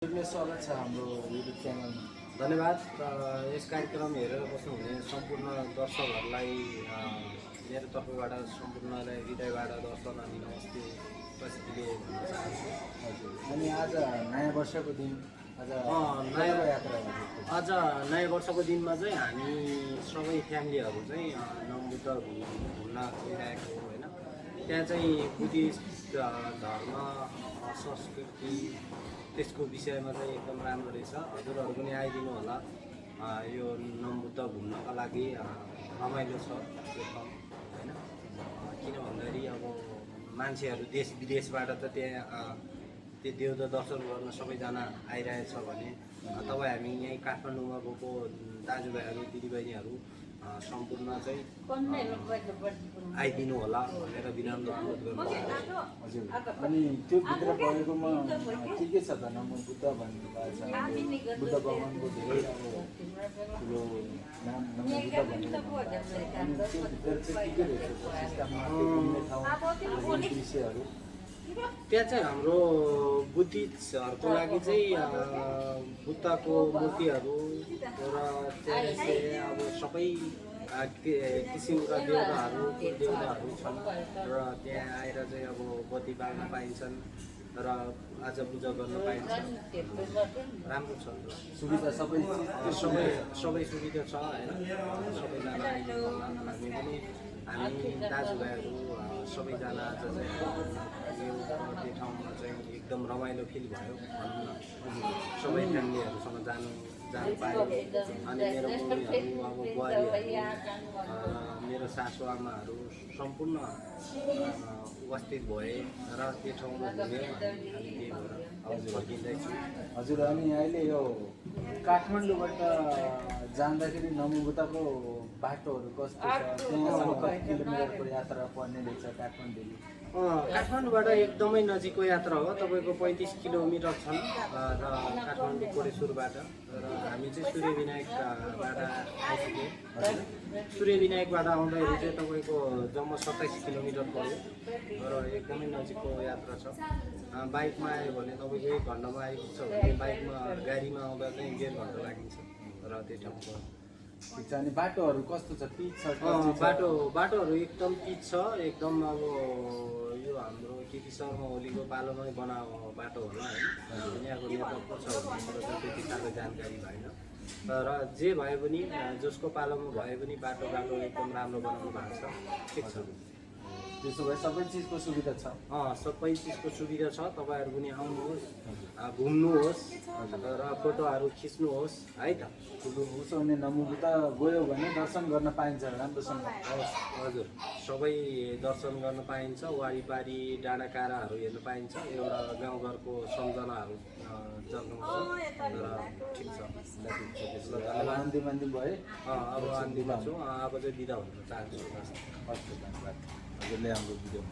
स्वागत छ हाम्रो युट्युब च्यानलमा। धन्यवाद। यस कार्यक्रम हेरेर बस्नुहुने सम्पूर्ण दर्शकहरूलाई मेरो तर्फबाट सम्पूर्णलाई हृदयबाट दर्शन अनि नमस्ते उपस्थितिले भन्न चाहन्छु। हजुर, अनि आज नयाँ वर्षको दिन, आज नयाँ यात्रा आज नयाँ वर्षको दिनमा चाहिँ हामी सबै फ्यामिलीहरू चाहिँ नमबुद्ध घुम्न गइरहेको हो होइन। त्यहाँ चाहिँ बुद्धिस्ट धर्म संस्कृति त्यसको विषयमा चाहिँ एकदम राम्रो रहेछ। हजुरहरू पनि आइदिनु होला। यो नमबुद्ध घुम्नका लागि रमाइलो छ यो ठाउँ होइन। किन भन्दाखेरि अब मान्छेहरू देश विदेशबाट त त्यहाँ त्यो देउता दर्शन गर्न सबैजना आइरहेछ भने तपाईँ हामी यहीँ काठमाडौँमा गएको दाजुभाइहरू दिदीबहिनीहरू सम्पूर्ण चाहिँ आइदिनु होला भनेर विनम्र अनुरोध गर्छु। हजुर, अनि त्यो भित्र परेकोमा के छ त? नमबुद्ध भन्नुभएको छ, बुद्ध भगवानको धेरै अब ठुलो नाम नमबुद्ध भनेर। अनि त्यो भित्र चाहिँ के रहेछ सिस्टममा घुम्ने ठाउँ दृश्यहरू? त्यहाँ चाहिँ हाम्रो बुद्धिस्टहरूको लागि चाहिँ बुद्धको मूर्तिहरू र त्यहाँ चाहिँ अब सबै किसिमका देउताहरू छन् र त्यहाँ आएर चाहिँ अब बत्ती बाल्न पाइन्छन् र आज पूजा गर्न पाइन्छ। राम्रो छ, सुविधा सबै सबै सुविधा छ होइन। सबैजना आइदिनु होला। हामी दाजुभाइहरू सबैजना आज चाहिँ यो बर्थडे ठाउँमा चाहिँ एकदम रमाइलो फिल भयो भनौँ न। सबै फ्यामिलीहरूसँग जानु पायो। अनि मेरो मम्मीहरू अब बुहारीहरू मेरो सासु आमाहरू सम्पूर्ण उपस्थित भए र त्यो ठाउँमा घुम्यो। हामी त्यही भएर फर्किँदैछु। हजुर, अनि अहिले यो काठमाडौँबाट जाँदाखेरि नमबुद्धको बाटोहरू कस्तो छ? त्यहाँसम्म कति किलोमिटरको यात्रा पर्ने रहेछ काठमाडौँदेखि? काठमाडौँबाट एकदमै नजिकको यात्रा हो। तपाईँको 35 किलोमिटर छन् र काठमाडौँ कोरेश्वरबाट। र हामी चाहिँ सूर्यविनायकबाट आइपुग्यौँ। सूर्यविनायकबाट आउँदाखेरि चाहिँ तपाईँको जम्मा 27 किलोमिटर पर्यो र एकदमै नजिकको यात्रा छ। बाइकमा आयो भने तपाईँको 1 घन्टामा आइपुग्छ भने गाडीमा आउँदा चाहिँ 1.5 घन्टा लागिन्छ र त्यो ठाउँको। ठिक छ। अनि बाटोहरू कस्तो छ? पिच छ? बाटोहरू एकदम पिच छ। एकदम अब यो हाम्रो केपी शर्मा ओलीको पालोमै बनाएको बाटो होला होइन। यहाँको नेता को छ भने मेरो त त्यति साह्रो जानकारी भएन। र जे भए पनि जसको पालोमा भए पनि बाटो एकदम राम्रो बनाउनु भएको छ। ठिक छ। त्यसो भए सबै चिजको सुविधा छ? सबै चिजको सुविधा छ। तपाईँहरू पनि आउनुहोस्, घुम्नुहोस् र फोटोहरू खिच्नुहोस् है त। उसो भने नमबुद्ध गयो भने दर्शन गर्न पाइन्छ राम्रोसँग? हजुर, सबै दर्शन गर्न पाइन्छ। वारिपारि डाँडाकाँडाहरू हेर्न पाइन्छ। एउटा गाउँघरको सम्झनाहरू जन्माउँछ र ठिक छ। अन्तिम भए अब अन्तिममा छु। अब चाहिँ बिदा हुन चाहन्छु। हस्, धन्यवाद। हजुरले हाम्रो भिडियो